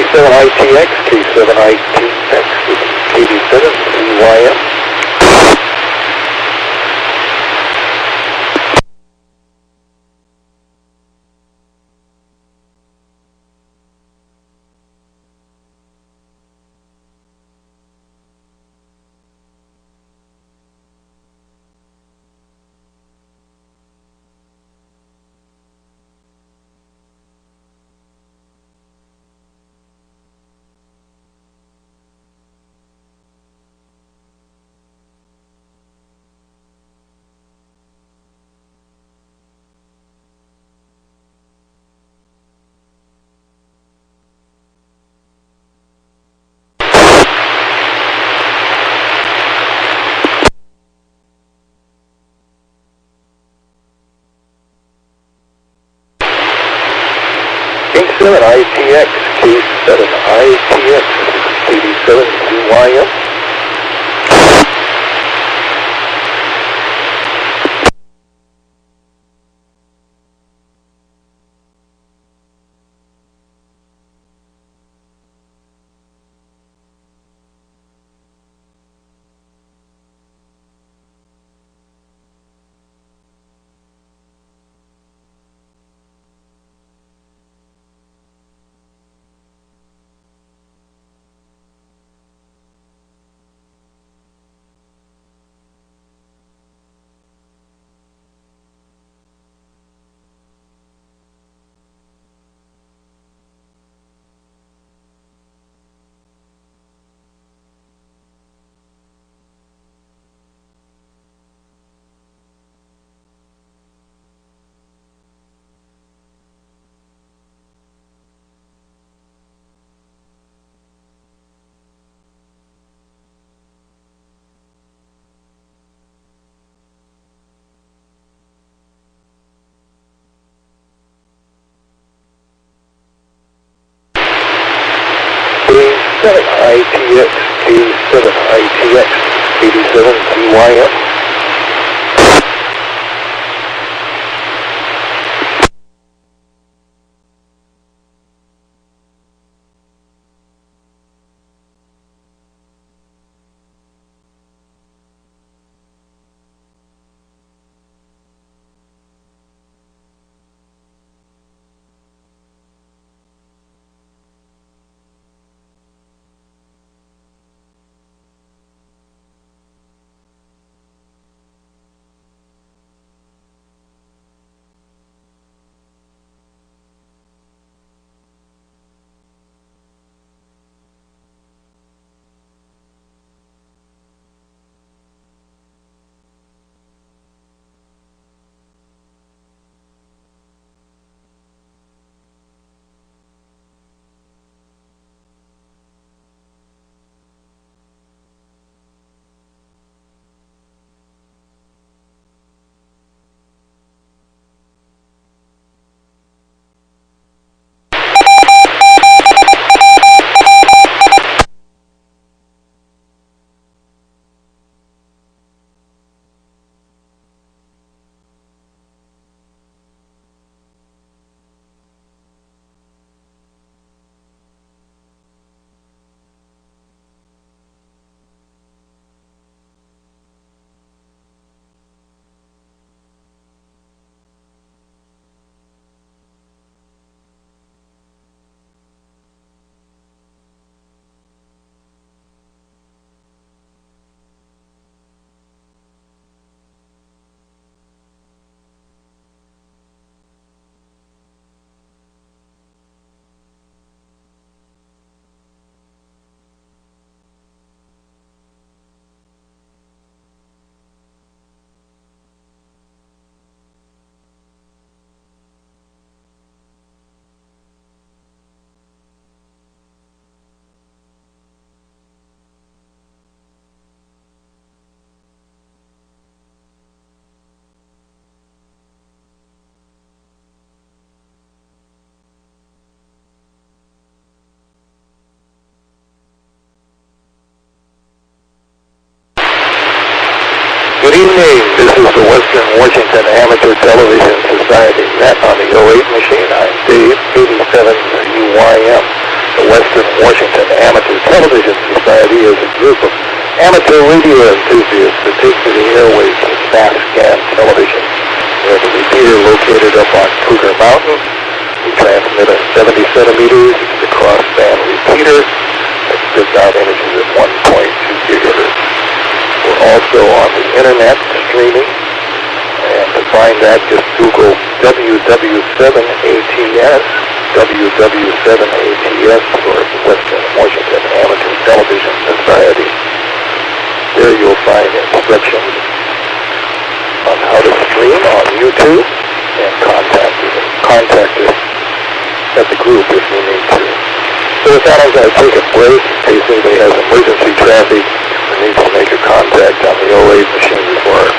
K7ITX, K7ITX, KD7CYM. K7ITX, K7ITX, KD7CYM. K7ITX, K7ITX, KD7CYM. Good evening. This is the Western Washington Amateur Television Society. That's on the 08 machine. I'm Dave, 87UYM. The Western Washington Amateur Television Society is a group of amateur radio enthusiasts that take to the airwaves with fast scan television. We have a repeater located up on Cougar Mountain. We transmit a 70 centimeters. It's a crossband repeater that spits out images at 1.2 gigahertz. We're also on the internet streaming. And to find that, just Google WW7ATS, WW7ATS for Western Washington Amateur Television Society. There you'll find instructions on how to stream on YouTube and contact us at the group if you need to. So with that, I'm going to take a break in case anybody has emergency traffic or needs to make a contact on the 08 machine before our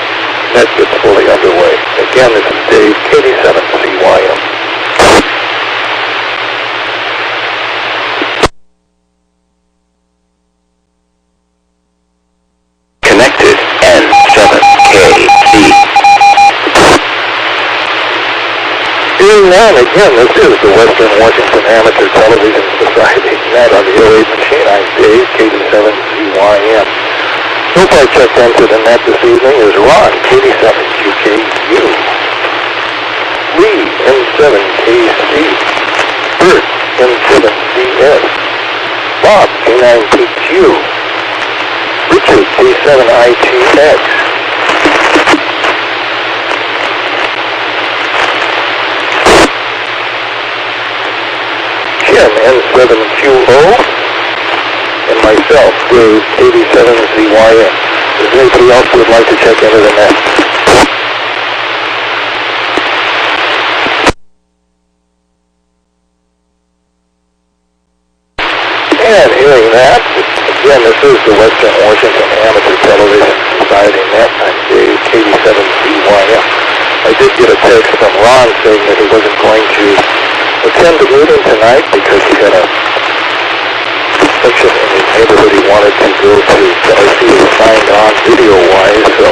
net gets fully underway. Again, this is Dave, KD7CYM. Connected N7KC. Doing that again, this is the Western Washington Amateur Television Society net on the 08 machine. I'm Dave, KD7CYM. So far checked into the net this evening is Ron, KD7QKU, Lee, N7KC, Bert, N7CS, Bob, K9PQ, Richard, K7ITX, Jim, N7QO, and myself, Dave, KD7CYM. Is there anybody else who would like to check into the net? And hearing that, again, this is the Western Washington Amateur Television Society net. I'm Dave, KD7CYM. I did get a text from Ron saying that he wasn't going to attend the meeting tonight because he had a section in his neighborhood he wanted to go to, but I see he signed on video-wise, so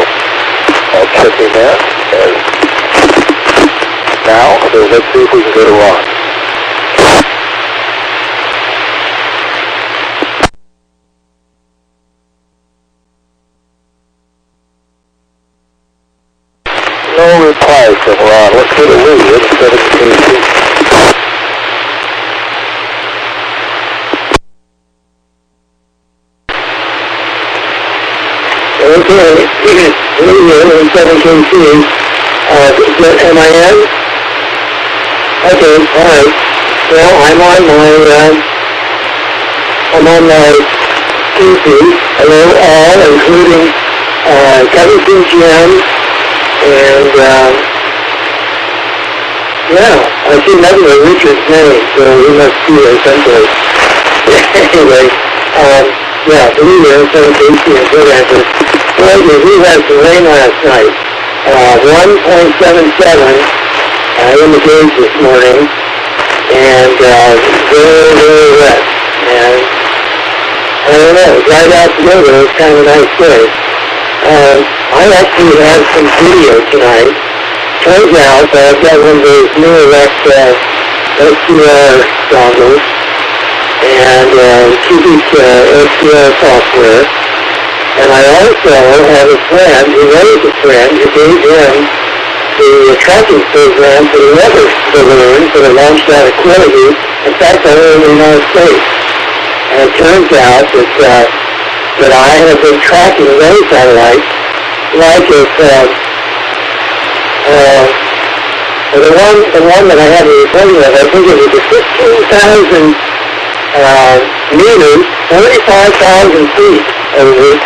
I'll check him in as now. So let's see if we can go to Ron. No reply from Ron. Let's go to Lee, N7KC. Okay, Lee, N7KC. Am I in? Okay, alright. Well, I'm on my PC. Hello all, including Kevin Jim, and yeah, I see nothing but Richard's name, so he must be there someplace. Anyway, yeah, Lee, N7KC, and good answer. Well, we had some rain last night. 1.77 in the gauge this morning, and very, very wet. And I don't know, right out the window, it was kind of a nice day. I actually had some video tonight. Turns out that I've got one of those new elect SQR dongles and cubic SQR software. And I also have a friend who knows a friend who gave him the tracking program for the weather balloons that are launched out of Quilty, in fact, all over the United States. And it turns out that I have been tracking those satellites like if the one that I had the recording of, I think it was a 15,000 meters, 45,000 feet over.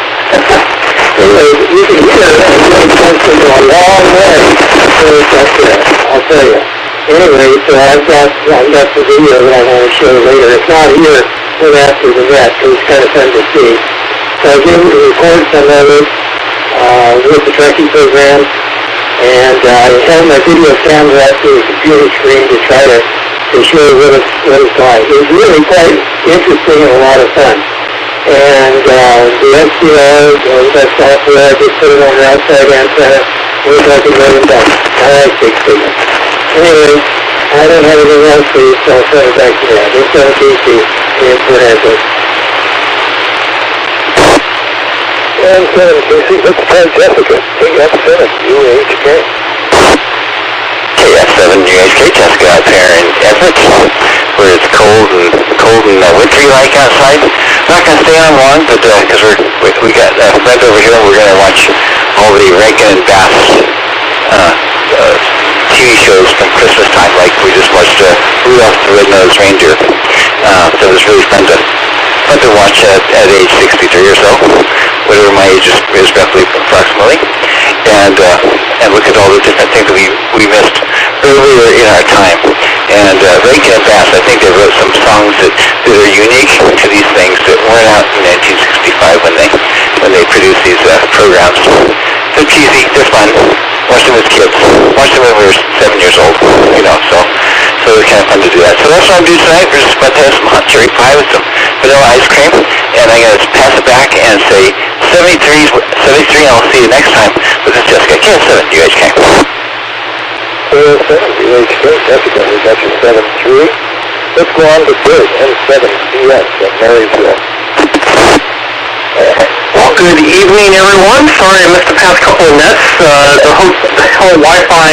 Anyway, you can hear it, and it comes from a long way. So it's up there, I'll tell you. Anyway, so I've got the video that I want to show later. It's not here right after the net, so it's kind of fun to see. So I was able to record some of it with the tracking program, and I held my video camera up to the computer screen to try to show what it's like. It was really quite interesting and a lot of fun. And the SDR, that software, I just put it on the outside antenna, we're talking about it done. I like big signal. Anyway, I don't have anything else for you, so I'll send it back to that. It's on PC. and what have you. And 7 Casey, let's try Jessica. KF7 UHK. KF7 UHK, Jessica up here in Everett, where it's cold and wintry like outside. Not going to stay on long, but because we got a friend over here, and we're going to watch all the Rankin and Bass TV shows from Christmas time, like we just watched Rudolph the Red-Nosed Reindeer. So it was really fun to watch at age 63 or so, whatever my age is roughly approximately, and look at all the different things that we missed earlier in our time. And Rankin and Bass, I think they wrote some songs that are unique to these things that weren't out in 1965 when they produced these programs. They're cheesy, they're fun. Watched them as kids. Watched them when we were 7 years old, so it was kind of fun to do that. So that's what I'm doing tonight. We're just about to have some hot cherry pie with some vanilla ice cream, and I'm going to pass it back and say 73, and I'll see you next time with this Jessica. KF7 UHK. KF7 UHK, Jessica, we got you 7-3. Let's go on to Big N7CS at Marysville. Well, good evening, everyone. Sorry I missed the past couple of minutes. The whole Wi-Fi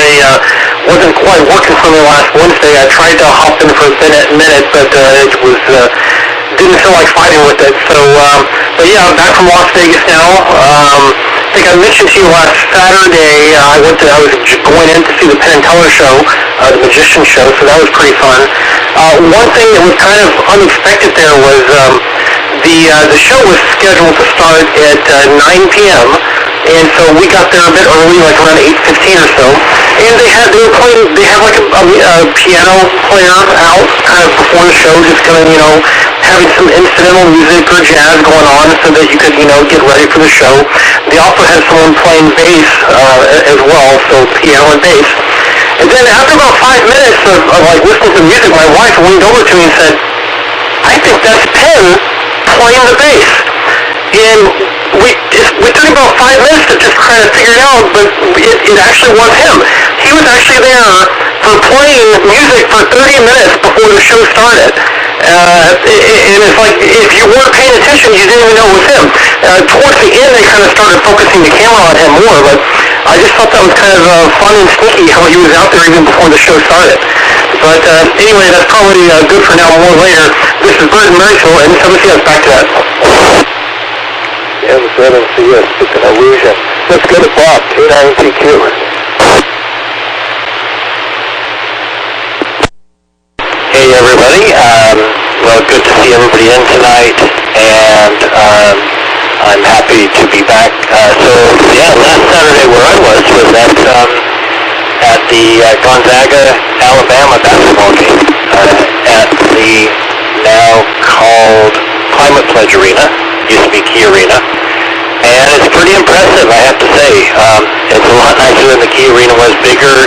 wasn't quite working for me last Wednesday. I tried to hop in for a minute, but it was didn't feel like fighting with it. So, but yeah, I'm back from Las Vegas now. I think I mentioned to you last Saturday. I was going in to see the Penn and Teller show, the Magician show. So that was pretty fun. One thing that was kind of unexpected there was. The show was scheduled to start at 9 p.m. and so we got there a bit early, like around 8:15 or so. And they had like a piano player out kind of before the show, just kind of having some incidental music or jazz going on, so that you could get ready for the show. They also had someone playing bass as well, so piano and bass. And then after about 5 minutes of like listening to music, my wife leaned over to me and said, "I think that's Penn playing the bass." And we took about 5 minutes to just kind of figure it out, but it actually was him. He was actually there for playing music for 30 minutes before the show started. And it's like, if you weren't paying attention, you didn't even know it was him. Towards the end, they kind of started focusing the camera on him more, but I just thought that was kind of fun and sneaky how he was out there even before the show started. But anyway, that's probably good for now, more later. This is Bert and Marysville, and 7CS, back to that. N7CS, it's an illusion. Let's go to Bob, K9TQ. Hey everybody, well, good to see everybody in tonight, and I'm happy to be back. So yeah, last Saturday where I was at the Gonzaga, Alabama basketball game at the now called Climate Pledge Arena, used to be Key Arena, and it's pretty impressive, I have to say. It's a lot nicer than the Key Arena was, bigger.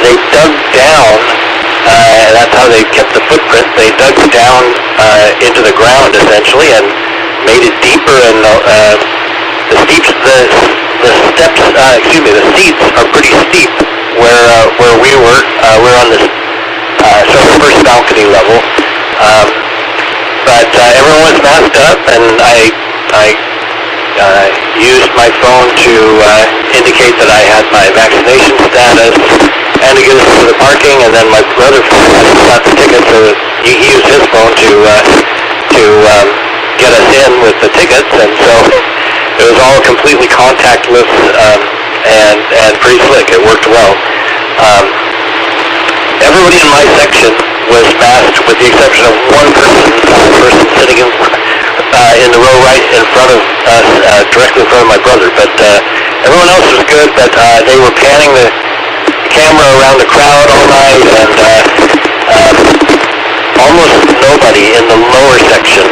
They dug down, and that's how they kept the footprint. They dug down into the ground essentially and made it deeper, and the seats are pretty steep where we were. We're on this sort of first balcony level, but everyone was masked up, and I used my phone to indicate that I had my vaccination status and to get us into the parking, and then my brother got the ticket, so he used his phone to get us in with the tickets, and so it was all completely contactless and pretty slick. It worked well. Everybody in my section was masked with the exception of one person sitting in the row right in front of us, directly in front of my brother, but everyone else was good, but they were panning the camera around the crowd all night, and almost nobody in the lower section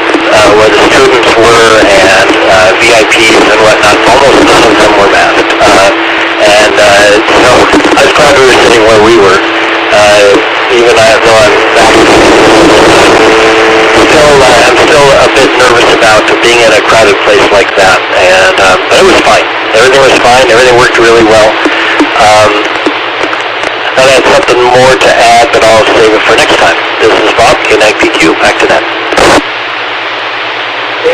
where the students were and VIPs and whatnot, almost none of them were masked. And so I was glad we were sitting where we were, even though I'm vaccinated. I'm still a bit nervous about being in a crowded place like that, and but it was fine. Everything was fine. Everything worked really well. I thought I had something more to add, but I'll save it for next time. This is Bob, K9PQ. Back to that.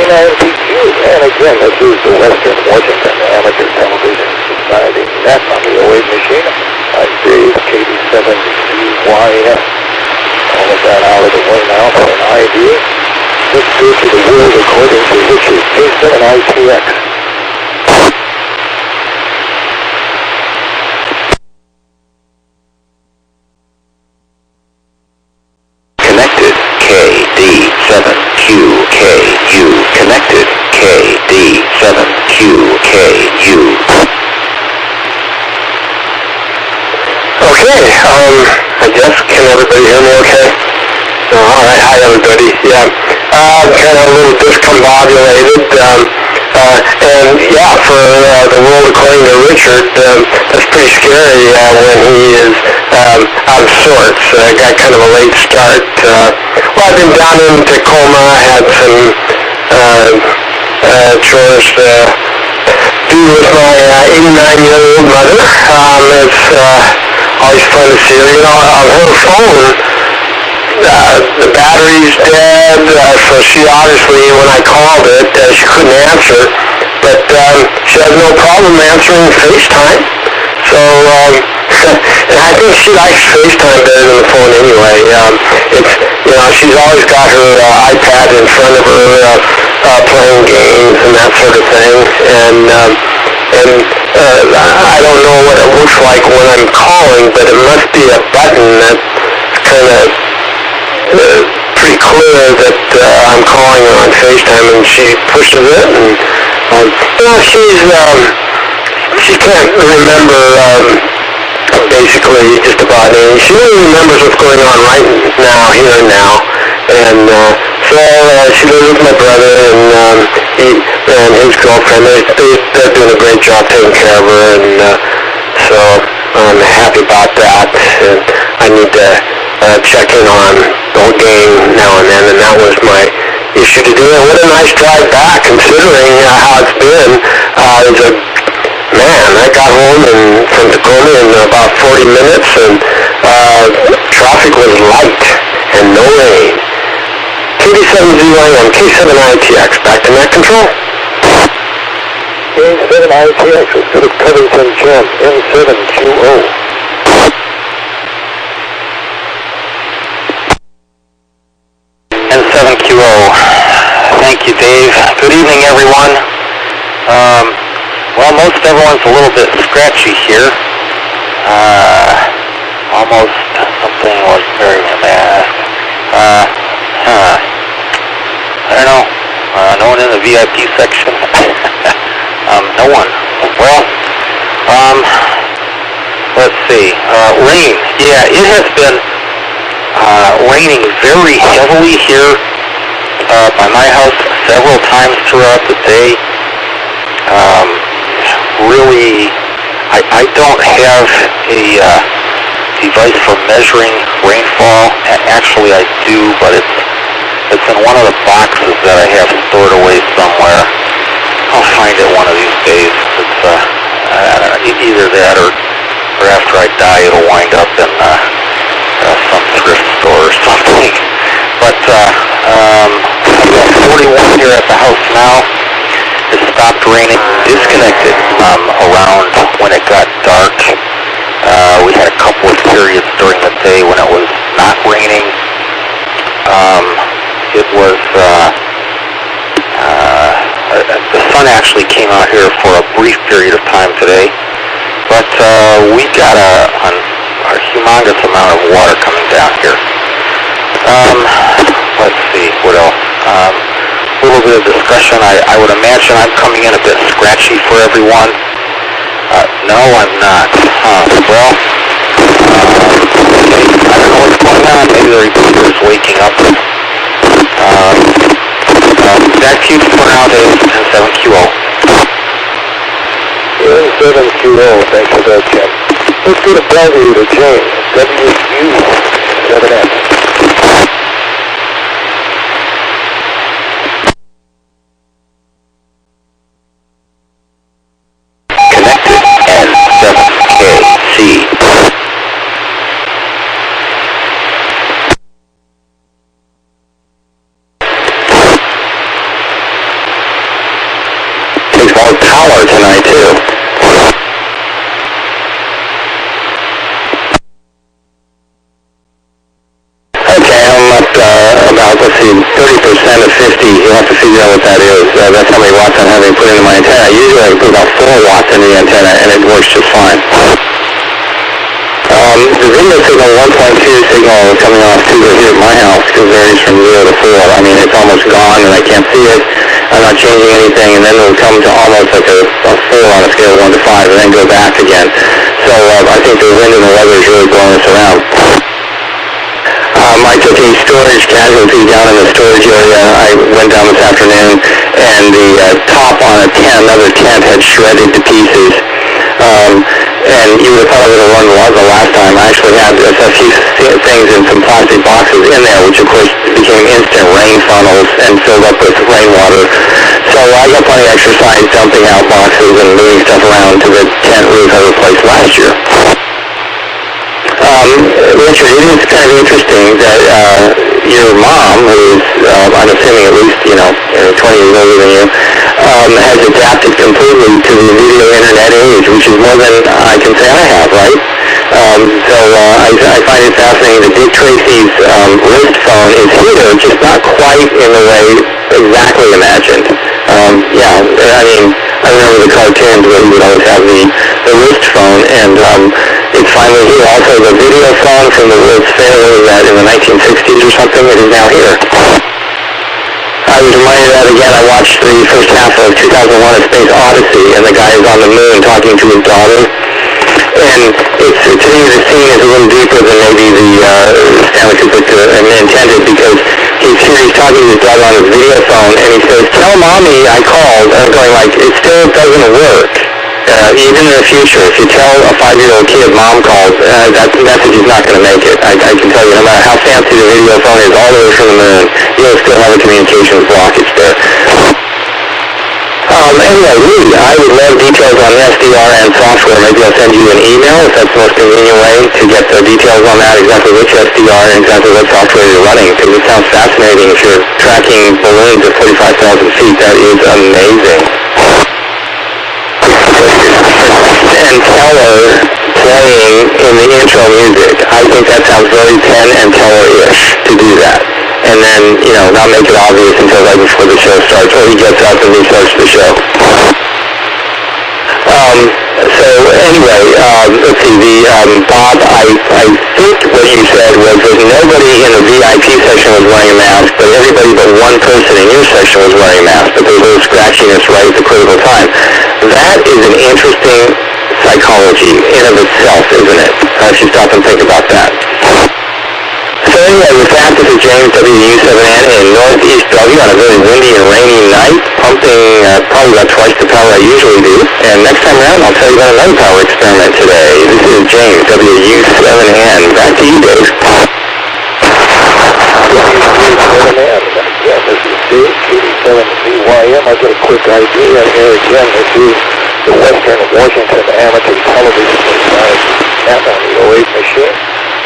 K9PQ. And again, this is the Western Washington Amateur Television Society. That's on the 08 machine. I'm Dave, KD7UYS. All of that out of the way now for an ID. Let's go to the world according to which is K7ITX. Connected KD7QKU. Connected KD7QKU. Okay, I guess, can everybody hear me okay? All right, hi everybody. Yeah, kind of a little discombobulated. And yeah, for the world according to Richard, that's pretty scary when he is out of sorts. Got kind of a late start. Well, I've been down in Tacoma, had some chores to do with my 89-year-old mother. It's always fun to see her. You know, on her phone, the battery's dead, so she obviously, when I called it, she couldn't answer, but she has no problem answering FaceTime. So, and I think she likes FaceTime better than the phone anyway. It's, you know, she's always got her iPad in front of her, playing games and that sort of thing, and I don't know what it looks like when I'm calling, but it must be a button that's kind of pretty clear that I'm calling her on FaceTime, and she pushes it, and you know, she can't remember basically just about anything. She only remembers what's going on right now, here and now, and so she lives with my brother and his girlfriend. They're doing a great job taking care of her, and so I'm happy about that, and I need to check in on the whole game now and then, and that was my issue today. And what a nice drive back, considering how it's been. I got home from Tacoma in about 40 minutes, and traffic was light and no rain. KD7ZYM, K7ITX, back to net control. K7ITX, let's go to Covington Jim, N7QO. N7QO. Thank you, Dave. Good evening, everyone. Well, most everyone's a little bit scratchy here. Almost something was very bad. I don't know. No one in the VIP section. No one. Well, let's see. Rain. Yeah, it has been raining very heavily here by my house several times throughout the day. Really, I don't have a device for measuring rainfall. Actually, I do, but it's in one of the boxes that I have stored away somewhere. I'll find it one of these days. It's I don't know, either that or after I die, it'll wind up in some thrift store or something. But I've got 41 here at the house now. It stopped raining, disconnected around when it got dark. We had a couple of periods during the day when it was not raining. It was the sun actually came out here for a brief period of time today, but we got a humongous amount of water coming down here. Let's see, what else? A little bit of discussion. I would imagine I'm coming in a bit scratchy for everyone. No, I'm not. Well, I don't know what's going on. Maybe the repeater's waking up. That keeps for now, Dave. N7QO. N7QO, thanks for that, Jim. Let's go to Bellevue to James, WW7ATS. caller tonight, too. Okay, I'm up about, let's see, 30% of 50. You'll have to figure out what that is. That's how many watts I'm having put into my antenna. Usually I put about 4 watts into the antenna, and it works just fine. The video signal 1.2 signal coming off Tuba here at my house varies from 0 to 4. I mean, it's almost gone and I can't see it. I'm not changing anything, and then it'll come to almost like a 4 on a scale of 1 to 5 and then go back again. So I think the wind and the weather is really blowing us around. I took a storage casualty down in the storage area. I went down this afternoon, and the top on another tent had shredded to pieces. And you would have thought I would have learned the last time. I actually had a few things in some plastic boxes in there, which of course became instant rain funnels and filled up with rainwater. So I got plenty of exercise dumping out boxes and moving stuff around to the tent roof I replaced last year. Richard, it is kind of interesting that your mom, who is, I'm assuming at least, 20 years older than you, has adapted completely to the video internet age, which is more than I can say I have, right? So I find it fascinating that Dick Tracy's wrist phone is here, just not quite in the way exactly imagined. I remember the cartoons where he would always have the wrist phone, and it's finally here. Also, the video phone from the World's Fair that in the 1960s or something, it is now here. I was reminded of that again. I watched the first half of 2001: A Space Odyssey, and the guy is on the moon talking to his daughter. And to me, the scene is a little deeper than maybe the Stanley Kubrick intended, because he's talking to his daughter on his video phone, and he says, "Tell mommy I called." And I'm going like, it still doesn't work. Even in the future, if you tell a 5-year-old kid mom called, that message is not going to make it. I can tell you, no matter how fancy the video phone is all the way from the moon, you'll still have a communications blockage there. Anyway, Lee, I would love details on the SDRN software. Maybe I'll send you an email if that's the most convenient way to get the details on that, exactly which SDR and exactly what software you're running, because it sounds fascinating. If you're tracking balloons at 45,000 feet, that is amazing. And Teller playing in the intro music, I think that sounds very Penn and Teller-ish to do that. And then, not make it obvious until right before the show starts, or he gets up and he starts the show. So anyway, let's see, Bob, I think what you said was that nobody in the VIP section was wearing a mask, but everybody but one person in your section was wearing a mask, but there was a little scratchiness right at the critical time. That is an interesting psychology in of itself, isn't it? If you stop and think about that. So anyway, with that, this is James, WW7ATS in Northeast Bellevue on a very windy and rainy night, pumping probably about twice the power I usually do. And next time around, I'll tell you about another power experiment today. This is James, WW7ATS. Back to you, Dave. Yeah, this is Dave, 87CYM. I've got a quick idea here again. This is the Western Washington Amateur Television Society at on the 08 machine.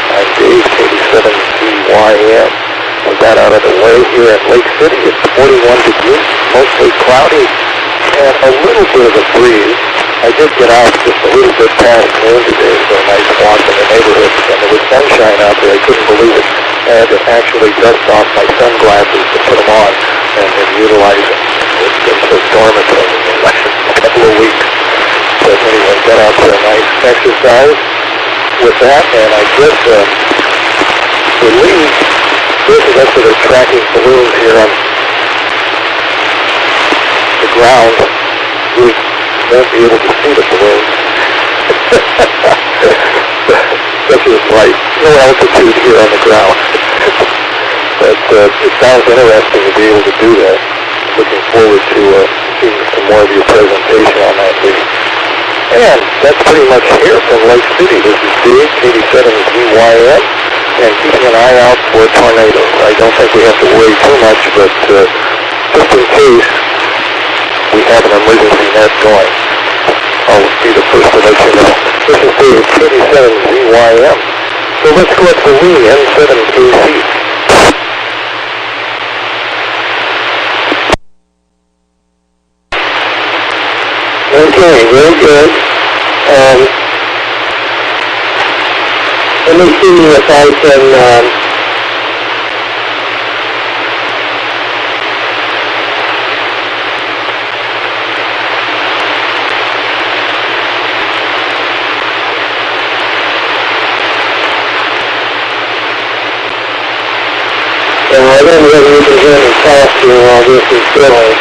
I'm Dave, 87CYM. With that out of the way here in Lake City, it's 41 degrees, mostly cloudy, and a little bit of a breeze. I did get out just a little bit past noon today for a nice walk in the neighborhood, and there was sunshine out there. I couldn't believe it. I had to actually dust off my sunglasses to put them on and then utilize them. It's been so dormant in the last couple of weeks. But anyway, got out for a nice exercise with that, and I guess for Lee, those of us that are tracking balloons here on the ground, we won't be able to see the balloons. Such is life. No altitude here on the ground. But it sounds interesting to be able to do that. Looking forward to seeing some more of your presentation on that, Lee. And that's pretty much here from Lake City. This is Dave, 87ZYM, and keeping an eye out for tornadoes. I don't think we have to worry too much, but just in case we have an emergency net going, I'll be the first to let you know. This is Dave, 87ZYM. So let's go up to Lee, N7KC. Okay, very good. Let me see if I can, I don't know whether you can hear me talk here while this is going.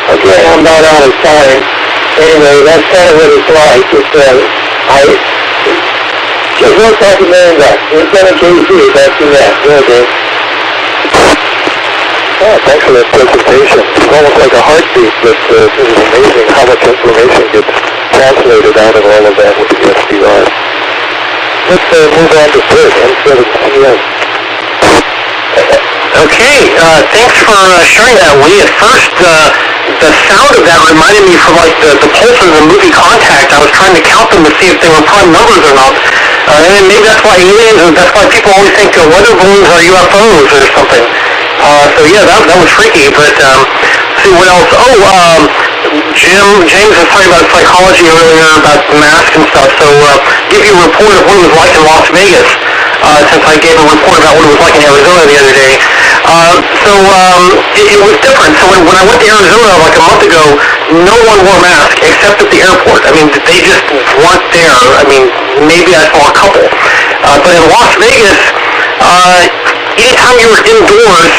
Okay, I'm about out of time. Anyway, that's kind of what it's like. It's, just $1 million. It's going to KC, that's the net. Good, Dave. Oh, thanks for that presentation. It's almost like a heartbeat, but it was amazing how much information gets translated out of all of that with the SDR. Let's move on to Bert, M7CS. Okay, thanks for sharing that, Lee. At first, the sound of that reminded me from like the pulses in the movie Contact. I was trying to count them to see if they were prime numbers or not. And maybe that's why aliens, and that's why people always think weather balloons are UFOs or something. So yeah, that was freaky. But see what else? Oh, James was talking about psychology earlier, about masks and stuff. So give you a report of what it was like in Las Vegas. Since I gave a report about what it was like in Arizona the other day. It was different. So when I went to Arizona like a month ago, no one wore masks except at the airport. I mean, they just weren't there. I mean, maybe I saw a couple. But in Las Vegas, anytime you were indoors,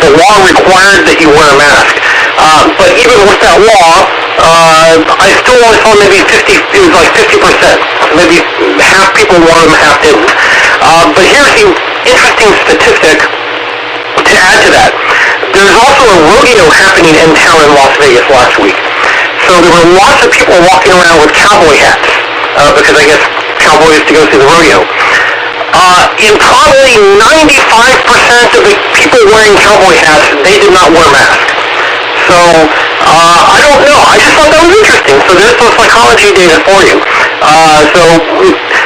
the law required that you wear a mask. But even with that law, I still only saw maybe 50, it was like 50%. Maybe half people wore them, half didn't. But here's the interesting statistic to add to that. There's also a rodeo happening in town in Las Vegas last week. So there were lots of people walking around with cowboy hats, because I guess cowboys to go see the rodeo. In probably 95% of the people wearing cowboy hats, they did not wear masks. So, I don't know. I just thought that was interesting. So there's some psychology data for you.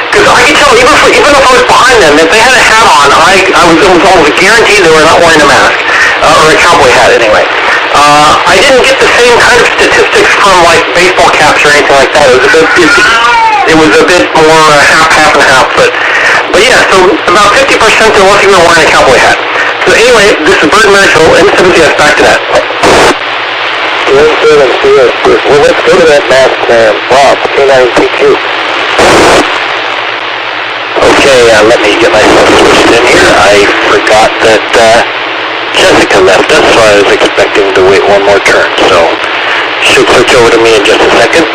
Because I could tell, even if I was behind them, if they had a hat on, I was almost guaranteed they were not wearing a mask. Or a cowboy hat, anyway. I didn't get the same kind of statistics from, like, baseball caps or anything like that. It was a bit more half and half. But yeah, so about 50% there wasn't even wearing a cowboy hat. So anyway, this is Bert Marshall, M7CS, back to that. M7CS. Well, let's go to that mask man. Bob, K9PQ. Okay, let me get myself switched in here. I forgot that Jessica left us, so I was expecting to wait one more turn. So, should switch over to me in just a second.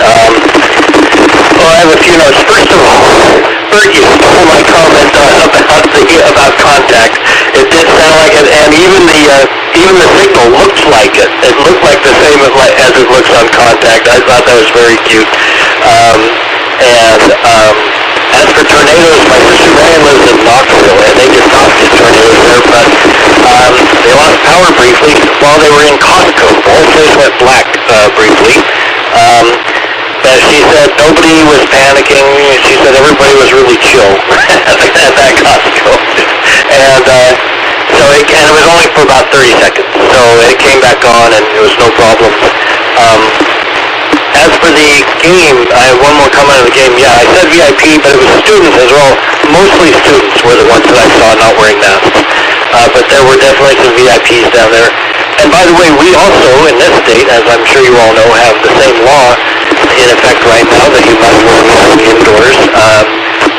first of all, Bert, you stole my comment about contact. It did sound like it, and even the signal looked like it. It looked like the same as it looks on contact. I thought that was very cute. As for tornadoes, my sister Ryan lives in Knoxville, and they just lost a tornado there, but they lost power briefly while they were in Costco. The whole place went black briefly. But she said nobody was panicking. She said everybody was really chill at that Costco. And it was only for about 30 seconds. So it came back on, and it was no problem. As for the game, I have one more comment on the game. Yeah, I said VIP, but it was students as well. Mostly students were the ones that I saw not wearing masks. But there were definitely some VIPs down there. And by the way, we also, in this state, as I'm sure you all know, have the same law in effect right now that you must wear masks indoors.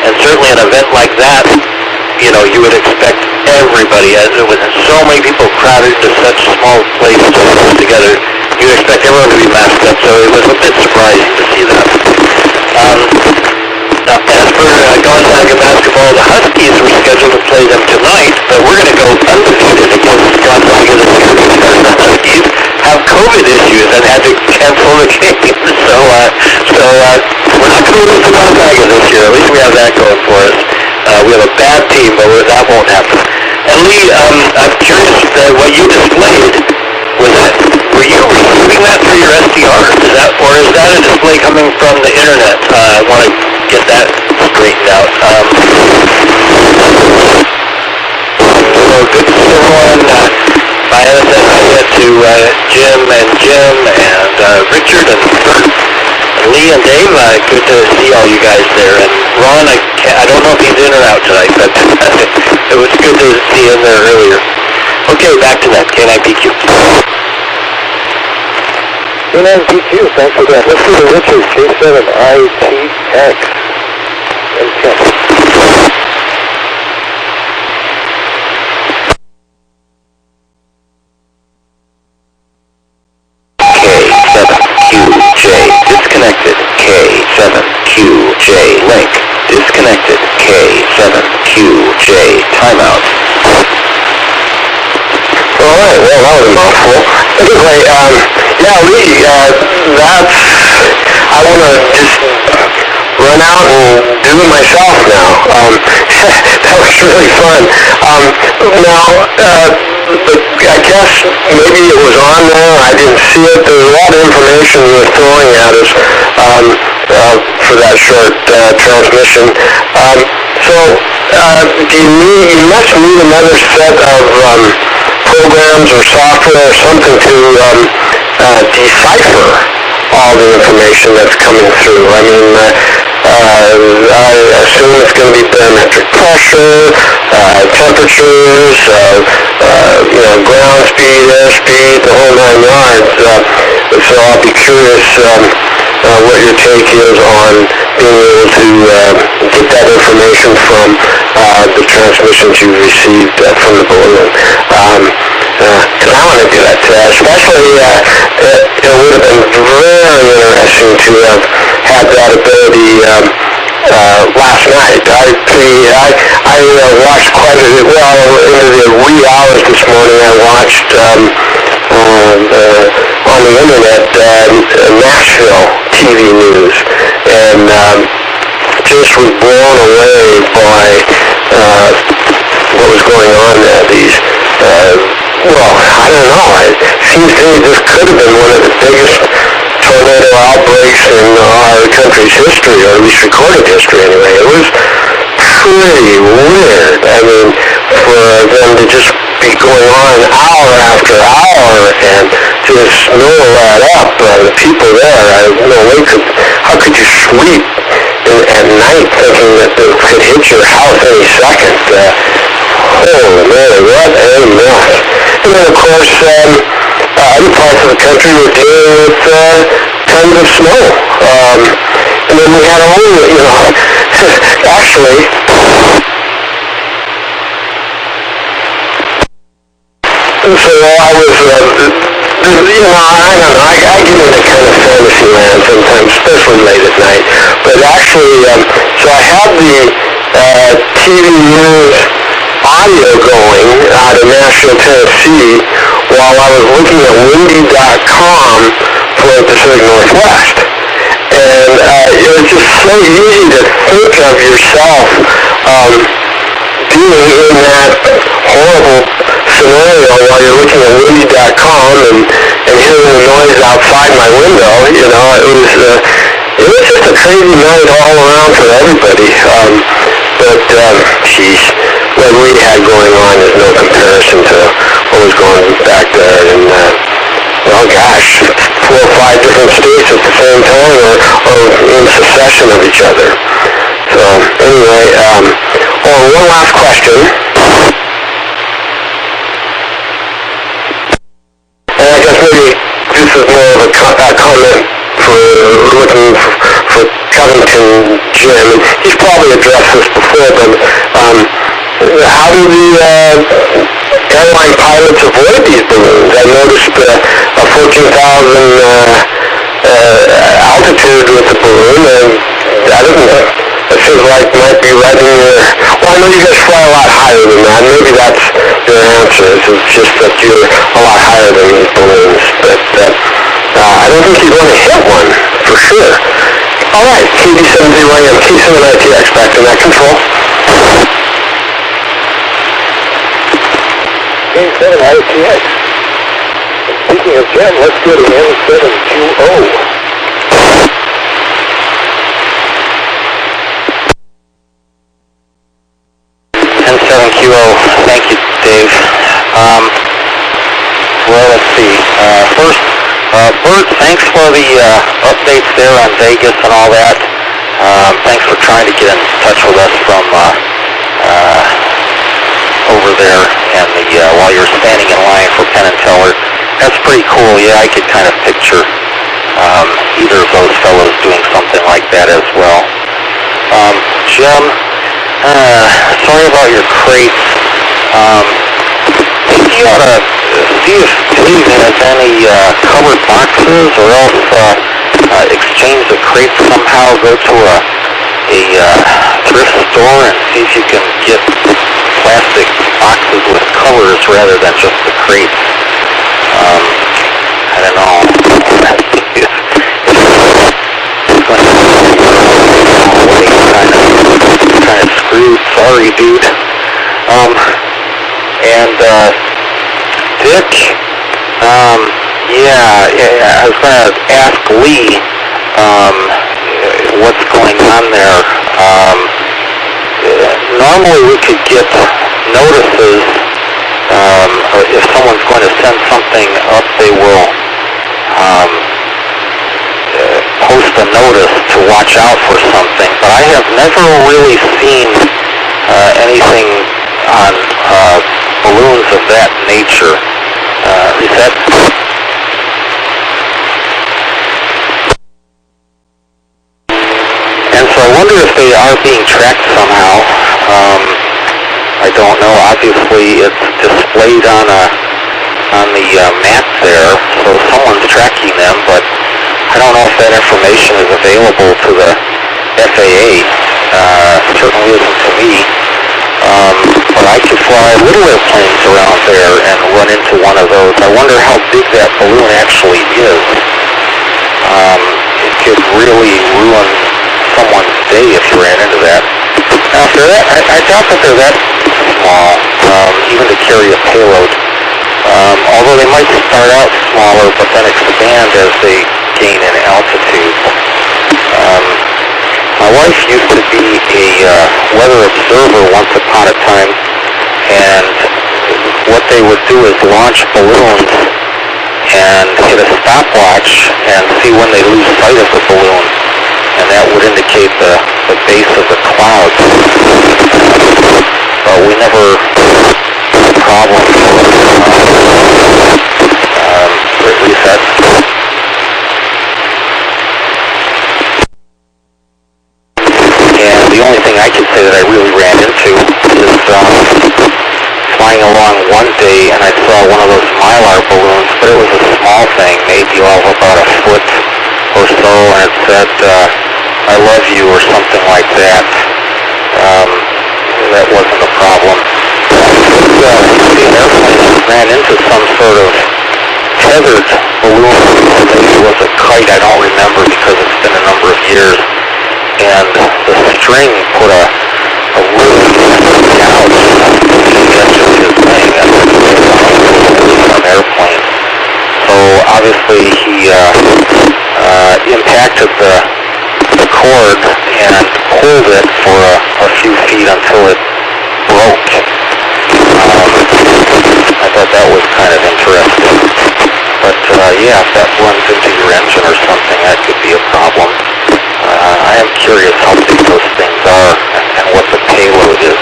And certainly an event like that, you would expect everybody, as with so many people crowded to such small places together, you'd expect everyone to be masked up, so it was a bit surprising to see that. As for Gonzaga basketball, the Huskies were scheduled to play them tonight, but we're going to go undefeated against Gonzaga this year because the Huskies have COVID issues and had to cancel the game. So we're not going to lose to Gonzaga this year. At least we have that going for us. We have a bad team, but that won't happen. And Lee, I'm curious what you displayed. Were you receiving that through your SDR? Or is that a display coming from the internet? I want to get that straightened out. Good to see everyone. My NSN hi to Jim and Richard and Bert and Lee and Dave. Good to see all you guys there. And Ron, I don't know if he's in or out tonight, but it was good to see him there earlier. Okay, back to that. K9PQ. K9PQ, thanks for that. Let's go to Richard, K7ATS. K7QJ disconnected. K7QJ link disconnected. K7QJ timeout. All right, well, that was a mouthful. Anyway, Lee, I want to just run out and do it myself now. That was really fun. I guess maybe it was on there. I didn't see it. There's a lot of information you were throwing at us for that short transmission. You must need another set of programs or software or something to decipher all the information that's coming through. I mean, I assume it's going to be barometric pressure, temperatures, ground speed, airspeed, the whole 9 yards. So I'll be curious what your take is on being able to get that information from the transmissions you received from the balloon. And I want to do that, especially it would have been very interesting to have had that ability last night. I watched quite a bit, into the wee hours this morning. I watched on the internet Nashville TV news, and just was blown away by what was going on there. I don't know. It seems to me this could have been one of the biggest tornado outbreaks in our country's history, or at least recorded history anyway. It was pretty weird. I mean, for them to just be going on hour after hour and just know that up. The people there, how could you sleep at night thinking that it could hit your house any second? Holy man, what a mess. And then, of course, other parts of the country were dealing with tons of snow. And then we had actually, so I was, I don't know, I get into kind of fantasy land sometimes, especially late at night. But actually, so I had the TV news audio going out of Nashville, Tennessee, while I was looking at windy.com for the Pacific Northwest. And it was just so easy to think of yourself being in that horrible scenario while you're looking at windy.com and hearing the noise outside my window. You know, it was just a crazy night all around for everybody. But geez, what we had going on is no comparison to what was going back there in, well, gosh, 4 or 5 different states at the same time, or in succession of each other. So anyway, one last question. And I guess maybe this is more of a comment for looking for Covington Jim, and he's probably addressed this before, but how do the airline pilots avoid these balloons? I noticed a 14,000 altitude with the balloon, and I don't know. It seems like it might be right in your... Well, I know you guys fly a lot higher than that. Maybe that's your answer. It's just that you're a lot higher than these balloons. But I don't think you're going to hit one, for sure. All right, KD70AM, K7ATS, back to net control. K7ATS. Speaking of Jim, let's go to M720. N7QO, thank you, Dave. Well, let's see. First, Bert, thanks for the updates there on Vegas and all that. Thanks for trying to get in touch with us from over there and while you're standing in line for Penn and Teller. That's pretty cool. Yeah, I could kind of picture either of those fellows doing something like that as well. Jim, sorry about your crates. Maybe you ought to see if Dave has any covered boxes, or else exchange the crates somehow. Go to a thrift store and see if you can get plastic boxes with covers rather than just the crates. I don't know. Kind of screwed. Sorry, dude. And Dick, I was going to ask Lee what's going on there. Normally we could get notices. If someone's going to send something up, they will post a notice to watch out for something, but I have never really seen anything on balloons of that nature. Is that... And so I wonder if they are being tracked somehow. I don't know. Obviously, it's displayed on the map there, so someone's tracking them, but I don't know if that information is available to the FAA. Certainly isn't to me. But I could fly little airplanes around there and run into one of those. I wonder how big that balloon actually is. It could really ruin someone's day if you ran into that. Now, for that, I doubt that they're that small, even to carry a payload. Although they might start out smaller, but then expand as they gain in altitude. My wife used to be a weather observer once upon a time, and what they would do is launch balloons and hit a stopwatch and see when they lose sight of the balloon, and that would indicate the base of the clouds. But we never had a problem. Or at least that's... And the only thing I can say that I really ran into is flying along one day, and I saw one of those Mylar balloons, but it was a small thing, maybe of about a foot or so, and it said, I love you or something like that. That wasn't a problem. The airplane ran into some sort of tethered balloon. Maybe it was a kite, I don't remember because it's been a number of years. And the string put a really gouge in the edge of his wing and on the airplane. So obviously he impacted the cord and pulled it for a few feet until it broke. I thought that was kind of interesting. But yeah, if that runs into your engine or something, that could be a problem. I am curious how big those things are and what the payload is.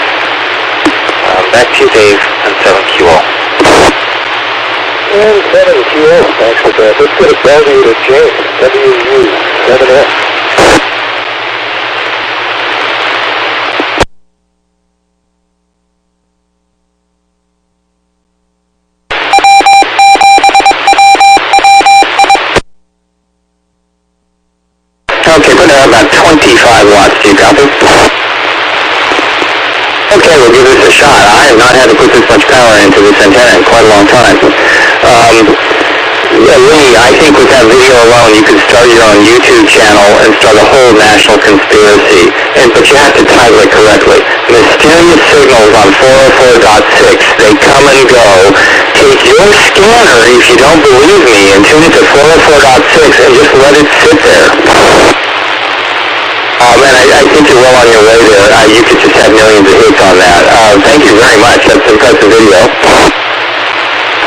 Back to you, Dave, and 7QO. And 7QO, thanks for that. Let's go to Bellevue to James, WW7ATS. Okay, put about 25 watts. Do you copy? Okay, we'll give this a shot. I have not had to put this much power into this antenna in quite a long time. Lee, I think with that video alone, you could start your own YouTube channel and start a whole national conspiracy. But you have to title it correctly. Mysterious signals on 404.6. They come and go. Take your scanner, if you don't believe me, and tune it to 404.6 and just let it sit there. And I think you're well on your way there. You could just have millions of hits on that. Thank you very much. That's an impressive video.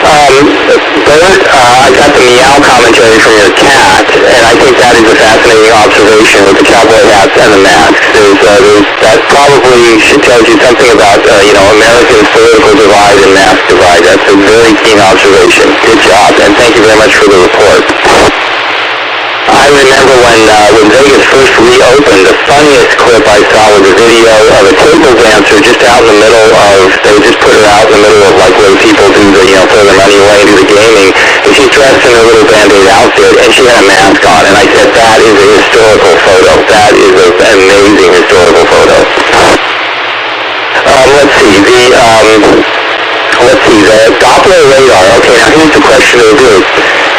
Bert, I got the meow commentary from your cat, and I think that is a fascinating observation with the cowboy hats and the masks. That probably should tell you something about, Americans' political divide and mask divide. That's a very keen observation. Good job, and thank you very much for the report. I remember when Vegas first reopened, the funniest clip I saw was a video of a table dancer just out in the middle of, they just put her out in the middle of like where people do the, throw their money away and do the gaming, and she's dressed in a little Band-Aid outfit, and she had a mask on, and I said, that is a historical photo. That is an amazing historical photo. Let's see, the Doppler radar. Okay, now here's the question to do.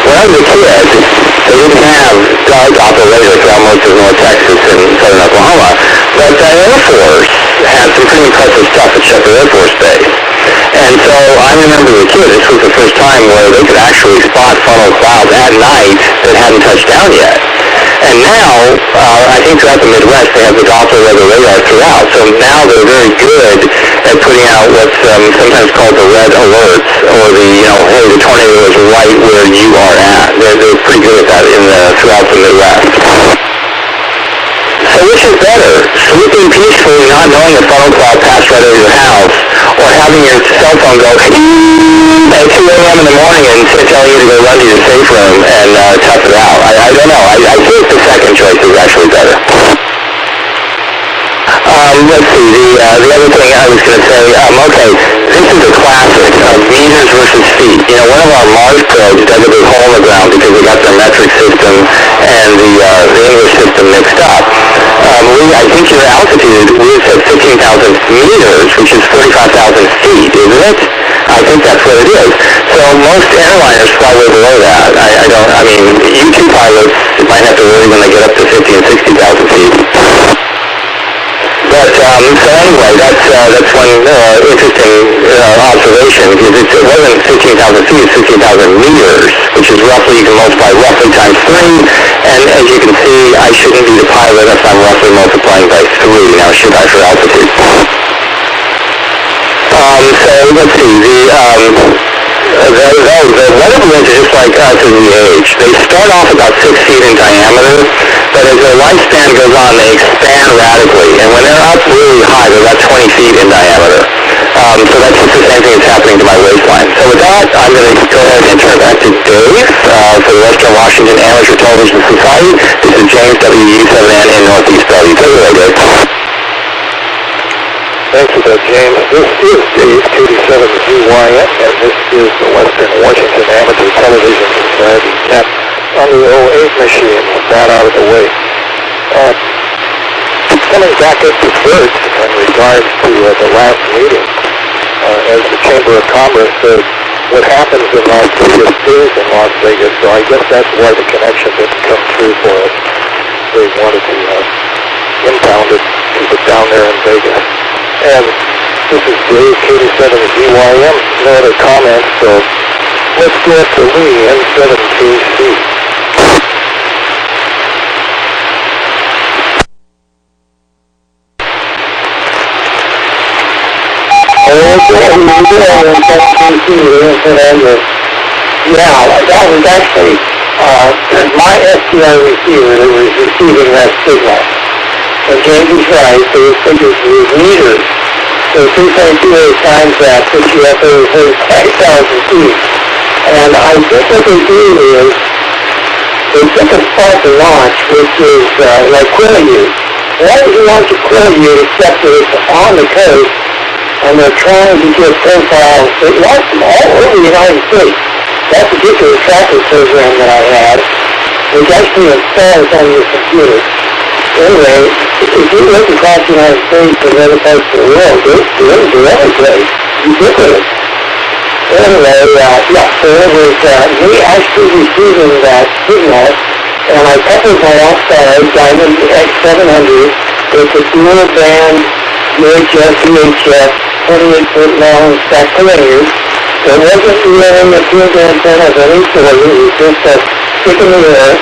When I was a kid, they didn't have Doppler radar throughout most of North Texas and southern Oklahoma, but the Air Force had some pretty impressive stuff at Shepherd Air Force Base. And so I remember as a kid, this was the first time where they could actually spot funnel clouds at night that hadn't touched down yet. And now, I think throughout the Midwest, they have the Doppler radar throughout. So now they're very good at putting out what's sometimes called the red alerts, or the, hey, the tornado is right where you are at. They're pretty good at that throughout the Midwest. So which is better, sleeping peacefully not knowing a funnel cloud passed right over your house, or having your cell phone go at 2 a.m. in the morning and telling you to go run to your safe room and tough it out? I don't know. I think the second choice is actually better. Let's see, the other thing I was going to say, okay, this is a classic of meters versus feet. One of our Mars probes dug a big hole in the ground because they got their metric system and the English system mixed up. I think your altitude, we said 15,000 meters, which is 45,000 feet, isn't it? I think that's what it is. So most airliners fly way below that. U-2 pilots might have to worry when they get up to 50 and 60,000 feet. But, so anyway, that's one interesting observation, because it wasn't 15,000 feet, it's 15,000 meters, which is roughly, you can multiply roughly times 3, and as you can see, I shouldn't be the pilot if I'm roughly multiplying by 3, now should I for altitude? So, let's see, the weather balloons are just like us as we age. They start off about 6 feet in diameter, but as their lifespan goes on, they expand radically. And when they're up really high, they're about 20 feet in diameter. So that's just the same thing that's happening to my waistline. So with that, I'm going to go ahead and turn it back to Dave for the Western Washington Amateur Television Society. This is James WW7ATS in Northeast Bellevue. Take it away, Dave. Thanks for that, James. This is Dave, 287GYN, and this is the Western Washington Amateur Television Society. Now, on the 08 machine, with that out of the way. coming back up to first in regards to the last meeting, as the Chamber of Commerce says, what happens in Las Vegas stays in Las Vegas, so I guess that's why the connection didn't come through for us. They wanted to impound it, keep it down there in Vegas. And this is Dave, KD7ZYM, no other comments, so let's go up to Lee, N7KC. Yeah, that was actually my SDR receiver that was receiving that signal. And James is right, those figures were meters. So 3.28 times that puts you up over 35,000 feet. And I think what they do is, they took a spot to launch, which is like Quileute. Why would you launch a Quileute except that it's on the coast, and they're trying to get profiles that launch them all over the United States. That particular tracker program that I had was actually installed on your computer. Anyway, if you look across the United States and other parts of the world, they're every place, ubiquitous. Anyway, so it was me actually receiving that signal, and I coupled my outside Diamond X700 with the dual band UHF, VHF, 28-foot long stack linears. It wasn't really a field antenna of any sort, it was just a stick in the air.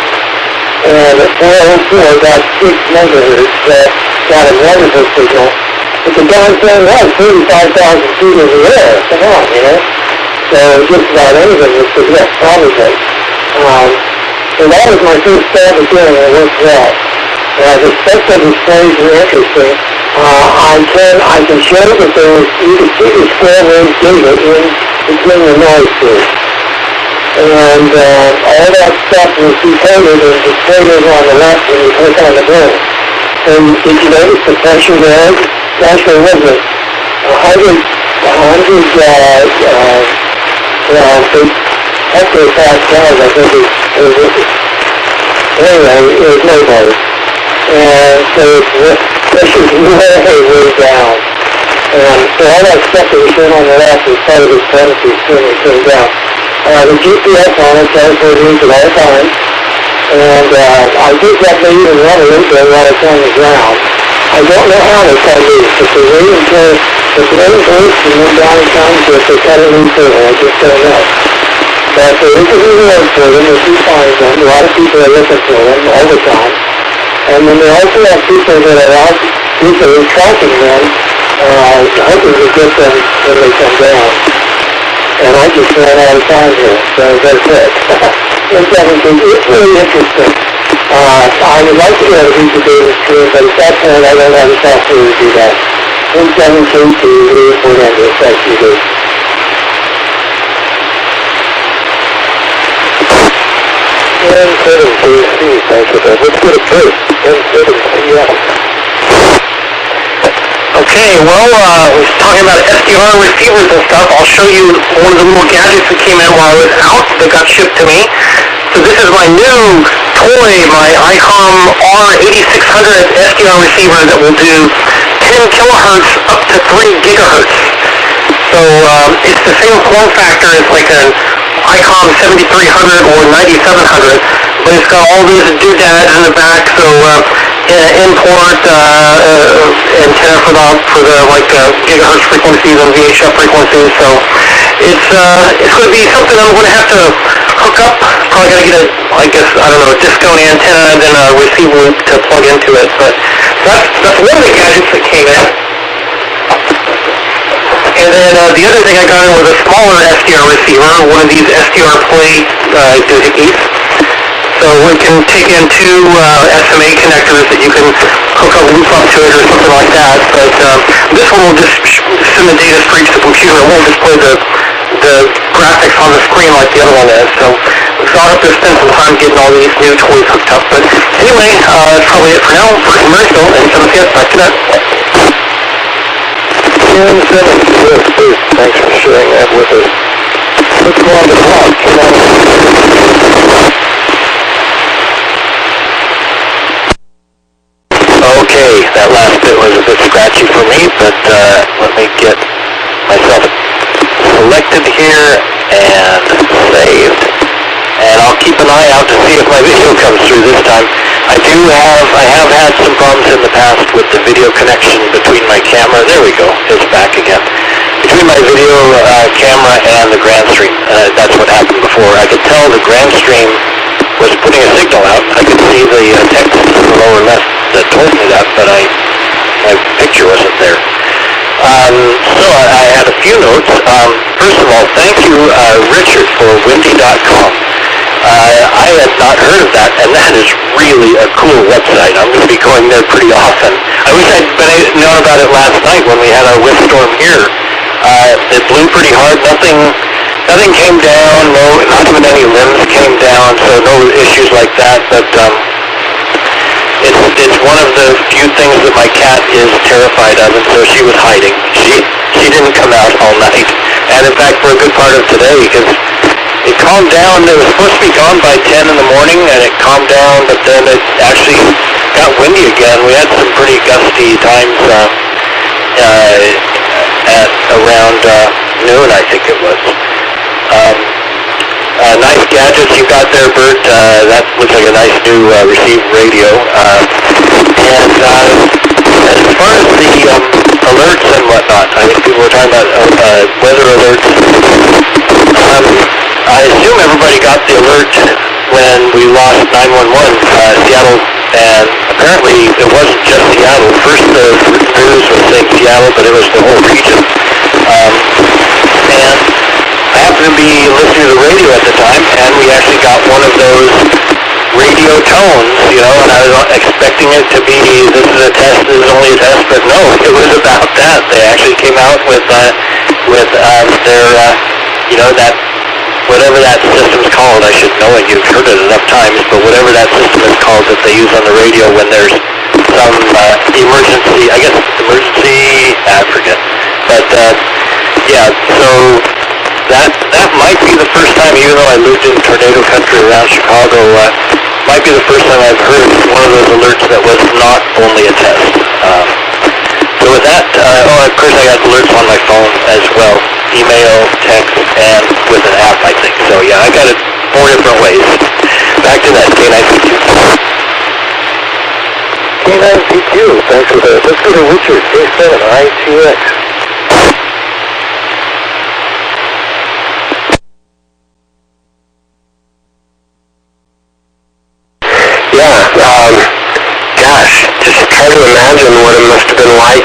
And at 404 got 6 megahertz, got a wonderful signal. But the darn thing was 35,000 feet in the air, come on, you know? So just about anything was the best, probably. So that was my first stab at doing it, it worked well. And I suspect that the stories are interesting. I can show that you can see the square wave data in between the noise tubes. And all that stuff was decoded and displayed on the left when you click on the button. And did you notice the pressure there? Gosh, there was a 100 hectopascals, I think it was. Anyway, it was nobody. And so the pressure's way down. And so all that stuff that was shown on the left is part of this frequency extremely came down. The GPS on it tells where it is at all times. And I think that may even run a little bit while it's on the ground. I don't know how they cut loose, but they wait until the blade bursts and then down it comes if they cut it loose further. I just don't know. But there is a reward for them if you find them. A lot of people are looking for them all the time. And then they also have people that are out, people are tracking them, hoping to get them when they come down. And I just ran out of time here, so that's it. It's really interesting. I would like to go to read the data stream, but at that point I don't have the software to do that. 17K2, report under, thank you, Dave. N7KC, thanks for that. Let's go to first. N7CS. Okay, well, we're talking about SDR receivers and stuff. I'll show you one of the little gadgets that came in while I was out that got shipped to me. So this is my new toy, my ICOM R8600 SDR receiver that will do 10 kilohertz up to 3 gigahertz. So it's the same form factor as like an ICOM 7300 or 9700, but it's got all these doodads in the back, so import antenna for the like gigahertz frequencies and VHF frequencies. So it's going to be something I'm going to have to hook up. Probably going to get a discount antenna and then a receiver loop to plug into it. But that's one of the gadgets that came in. And then the other thing I got in was a smaller SDR receiver, one of these SDR play doohickeys. So we can take in 2 SMA connectors that you can hook a loop up to it or something like that. But this one will just send the data straight to the computer. It won't display the graphics on the screen like the other one is. So I'll have to spend some time getting all these new toys hooked up. But anyway, that's probably it for now. For commercial, and N7CS, back to that. N7CS, thanks for sharing that with us. Let's go on to Bob. Okay, that last bit was a bit scratchy for me, but let me get myself selected here and saved. And I'll keep an eye out to see if my video comes through this time. I have had some problems in the past with the video connection between my camera. There we go, it's back again. Between my video camera and the grand stream. That's what happened before. I could tell the grand stream was putting a signal out. I could see the text in the lower left that told me that, but my picture wasn't there. So I had a few notes. First of all, thank you, Richard, for windy.com. I had not heard of that, and that is really a cool website. I'm going to be going there pretty often. I wish I'd known about it last night when we had our wind storm here. It blew pretty hard. Nothing came down. Not even any limbs came down, so no issues like that. But it's one of the few things that my cat is terrified of, and so she was hiding. She didn't come out all night, and in fact for a good part of today, because it calmed down. It was supposed to be gone by 10 in the morning, and it calmed down, but then it actually got windy again. We had some pretty gusty times at around noon, I think it was. Nice gadgets you got there, Bert. That looks like a nice new received radio. And as far as the alerts and whatnot, I think people were talking about weather alerts. I assume everybody got the alert when we lost 911, Seattle, and apparently it wasn't just Seattle. First the news was saying Seattle, but it was the whole region. And I happened to be listening to the radio at the time, and we actually got one of those radio tones, and I was expecting it to be, this is a test, this is only a test, but no, it was about that. They actually came out with their, that, whatever that system's called, I should know it, you've heard it enough times, but whatever that system is called that they use on the radio when there's some emergency, I forget. But, yeah, so that might be the first time, even though I lived in tornado country around Chicago, might be the first time I've heard one of those alerts that was not only a test. So with that, of course I got alerts on my phone as well, email, text, and with an app, I think. So yeah, I got it 4 different ways. Back to that, K9PQ. K9PQ, thanks for that. Let's go to Richard, K7ITX. Gosh, just try to imagine what it must have been like,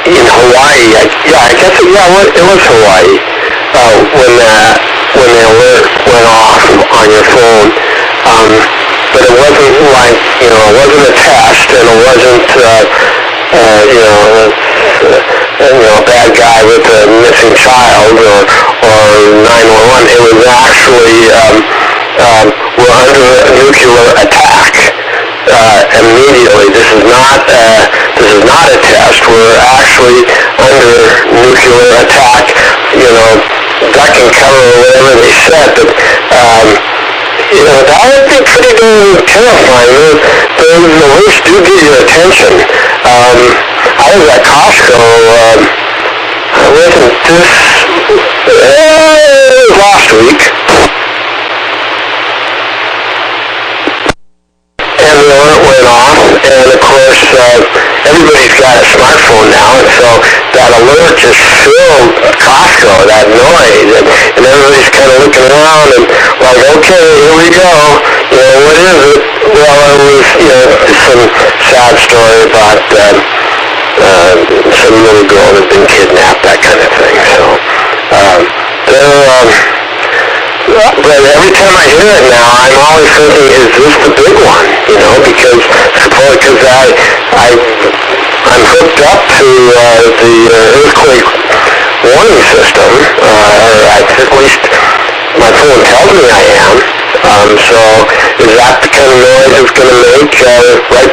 in Hawaii. I guess it was Hawaii, when the alert went off on your phone. But it wasn't like, it wasn't a test, and it wasn't, a bad guy with a missing child or 911. It was actually, we're under a nuclear attack immediately. This is not a test. We're actually under nuclear attack. Duck and cover or whatever they said. But that would be pretty damn terrifying. Those alerts do get your attention. I was at Costco. I wasn't last week. And the alert went off, and of course, everybody's got a smartphone now, and so that alert just filled Costco, that noise, and everybody's kind of looking around and like, okay, here we go, what is it? Well, it was, some sad story about some little girl that's been kidnapped, that kind of thing, so, but every time I hear it now, I'm always thinking, is this the big one? Because I'm hooked up to the earthquake warning system, or at least my phone tells me I am. So is that the kind of noise it's going to make right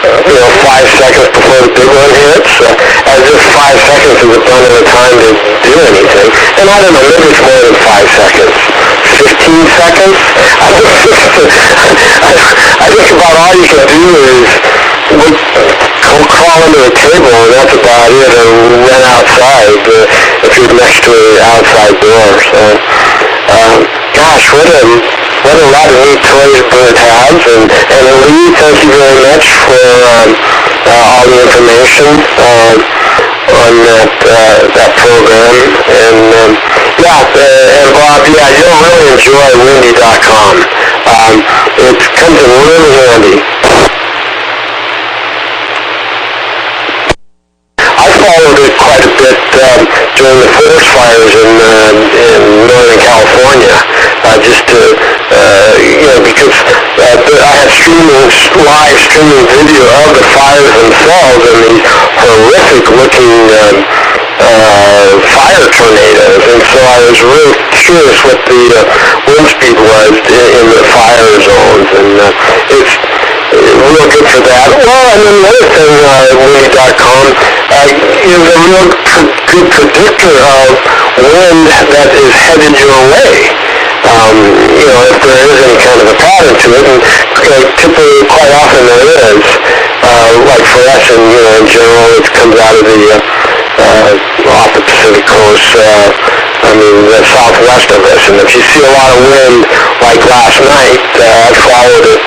5 seconds before the big one hits? As if 5 seconds is a bunch of time to do anything. And I don't know, maybe it's more than 5 seconds. 15 seconds? I I do is crawl under a table, and that's about it, or run outside if you're next to an outside door. So, gosh, what a lot of neat toys Bert has, and Lee, thank you very much for all the information on that program, and and Bob, you'll really enjoy Windy.com. It comes in really handy. I followed it quite a bit during the forest fires in Northern California, just to, because I had live streaming video of the fires themselves and these horrific-looking fire tornadoes, and so I was really curious what the wind speed was in the fire zones, and it's real good for that. Well, and then the other thing, Windy.com is a real good predictor of wind that is headed your way. If there is any kind of a pattern to it, and typically, quite often there is. Like for us, in general, it comes out of off the Pacific coast, the southwest of us. And if you see a lot of wind, like last night, I followed it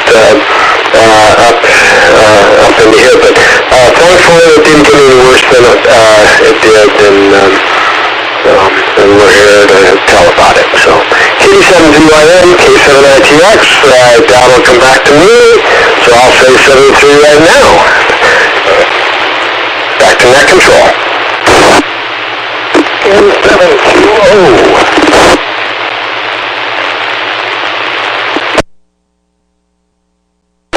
up into here. But thankfully, it didn't get any worse than it did, and we're here to tell about it. So, K7ZYN, K7ITX, Dad will come back to me, so I'll say 73 right now. Back to net control. N7QO.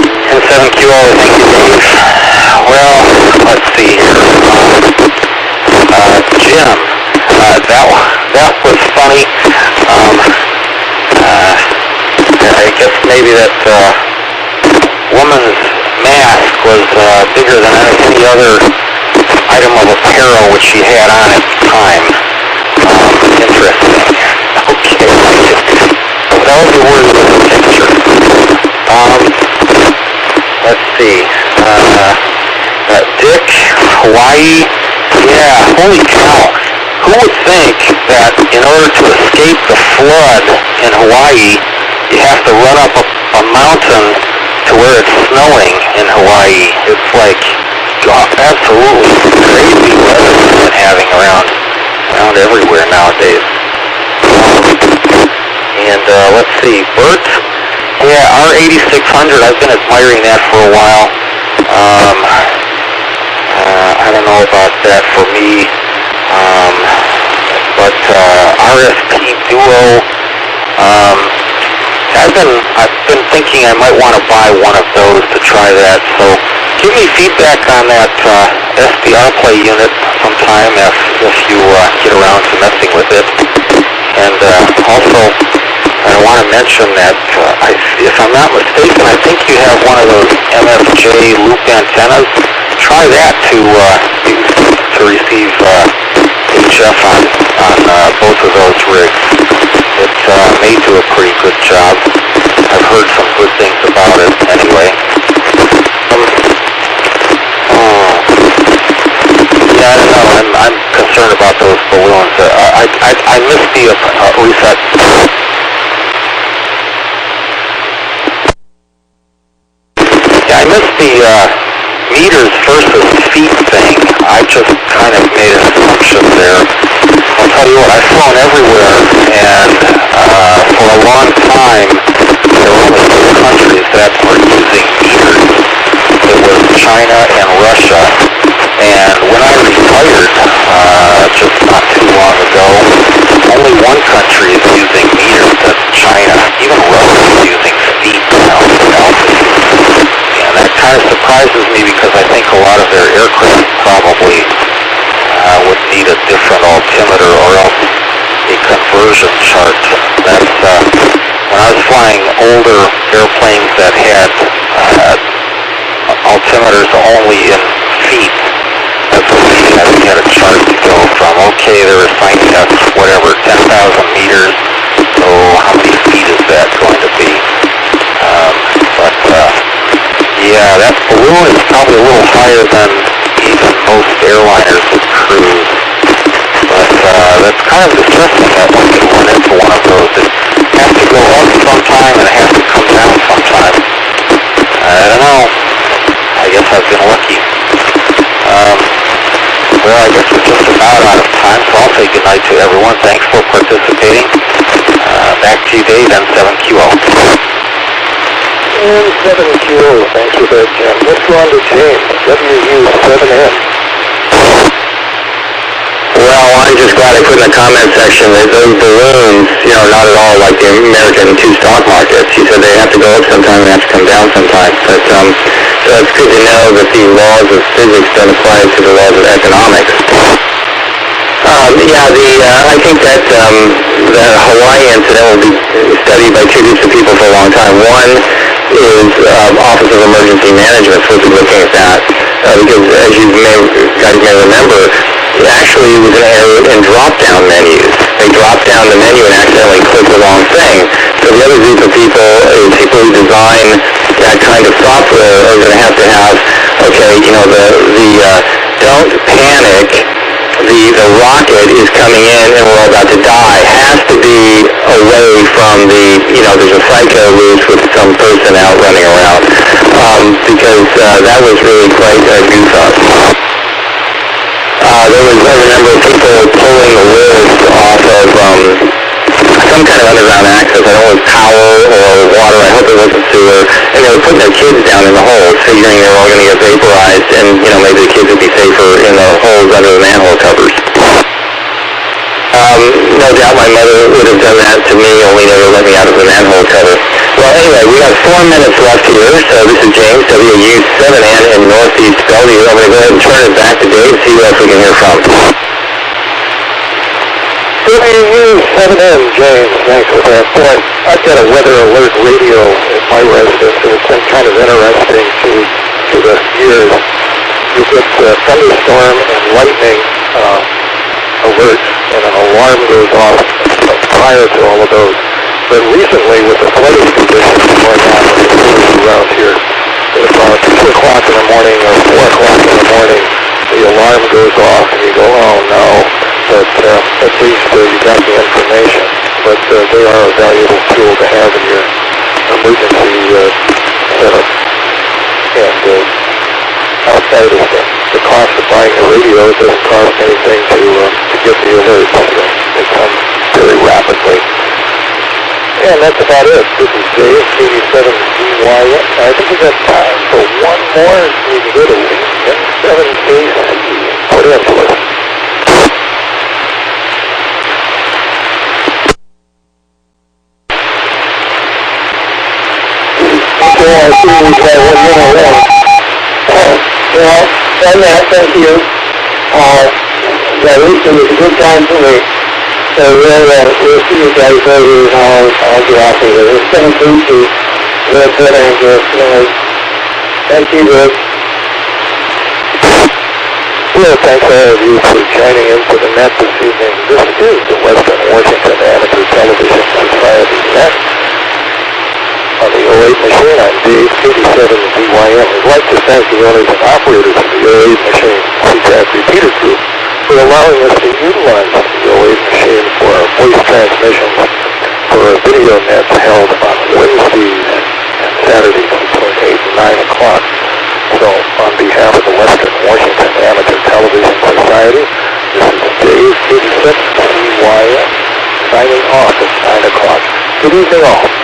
N7QO, thank you, Dave. Well, let's see here. Jim, that was funny. I guess maybe that woman's mask was bigger than any other item of apparel which she had on at the time. Interesting. Okay. That was the word of the picture. Let's see. Dick, Hawaii. Yeah, holy cow. Who would think that in order to escape the flood in Hawaii, you have to run up a mountain to where it's snowing in Hawaii? It's like absolutely crazy weather we've been having around everywhere nowadays. And let's see, Bert. Yeah, our 8600. I've been admiring that for a while. I don't know about that for me. But RSP Duo, I've been thinking I might want to buy one of those to try that. So give me feedback on that SDR play unit sometime if you get around to messing with it. And also, I want to mention that if I'm not mistaken, I think you have one of those MFJ loop antennas. Try that to receive HF on both of those rigs. It's may do a pretty good job. I've heard some good things about it anyway. Yeah, I don't know. I'm concerned about those balloons. I missed the reset. Yeah, I missed the meters versus feet thing. I just kind of made an assumption there. I'll tell you what, I've flown everywhere, and for a long time, there were only two countries that were using meters. It was China and Russia. And when I retired, just not too long ago, only one country is using meters, that's China. Even Russia is using feet now. And that kind of surprises me because I think a lot of their aircraft probably would need a different altimeter or else a conversion chart. That's when I was flying older airplanes that had altimeters only in feet. That's what we had. We had a chart to go from. Okay, they're assigning us whatever 10,000 meters. So how many feet is that going to be? Yeah, that balloon is probably a little higher than even most airliners would cruise. But that's kind of distressing that one can run into one of those. It has to go up sometime and it has to come down sometime. I don't know. I guess I've been lucky. Well, I guess we're just about out of time, so I'll say goodnight to everyone. Thanks for participating. Back to you, Dave, N7QO. N7QO, thanks for that, Jim. Let's go on to James, WW7ATS. Well, I'm just glad I put in the comment section that those balloons, not at all like the American two stock markets. You said they have to go up sometime and have to come down sometime. But so it's good to know that the laws of physics don't apply to the laws of economics. I think that the Hawaii incident will be studied by two groups of people for a long time. One is Office of Emergency Management supposed to be looking at that because, as you guys may remember, actually it was an error in drop-down menus. They dropped down the menu and accidentally clicked the wrong thing. So the other group of people is people who design that kind of software are going to have, don't panic. The rocket is coming in and we're all about to die. Has to be away from there's a psycho loose with some person out running around. Because that was really quite a goof up. I remember people pulling the lids off of some kind of underground access. I don't know if it was power or water. I hope it wasn't sewer. And they were putting their kids down in the holes, figuring they were all going to get vaporized, and maybe the kids would be safer in the holes under the manhole covers. No doubt my mother would have done that to me, only never let me out of the manhole cover. Well, anyway, we got 4 minutes left here, so this is James, WW7N in Northeast Bellevue. I'm going to go ahead and turn it back to Dave, see who else we can hear from. WW7N, James, thanks for that. Boy, I've got a weather alert radio at my residence, and it's been kind of interesting to the years. You get thunderstorm and lightning alerts, and an alarm goes off prior to all of those. But recently, with the flooding conditions going on around here, at about 2 o'clock in the morning or 4 o'clock in the morning, the alarm goes off, and you go, oh no. But at least you got the information. But they are a valuable tool to have in your emergency setup. And outside of the cost of buying a radio, it doesn't cost anything to get the alerts. They come very rapidly. And that's about it. This is Dave, 87DYN. I think we got time for one more. We can go to N7AC. Put in to us. I see we've got 1 minute left. On that, thank you. Recently was a good time for me. So we'll see you guys later, and I'll get off of here. It's 7:30. We'll put in here. Thank you, Rick. Well, thanks all of you for joining into the net this evening. This is the Western Washington Amateur Television Society net. On the 08 machine, I'm Dave, 87DYN. We'd like to thank the owners and operators of the 08 machine, CTAC repeater group, for allowing us to utilize the 08 machine for our voice transmissions for our video nets held on Wednesdays and Saturdays between 8 and 9 o'clock. So, on behalf of the Western Washington Amateur Television Society, this is Dave, 86DYN, signing off at 9 o'clock. Good evening all.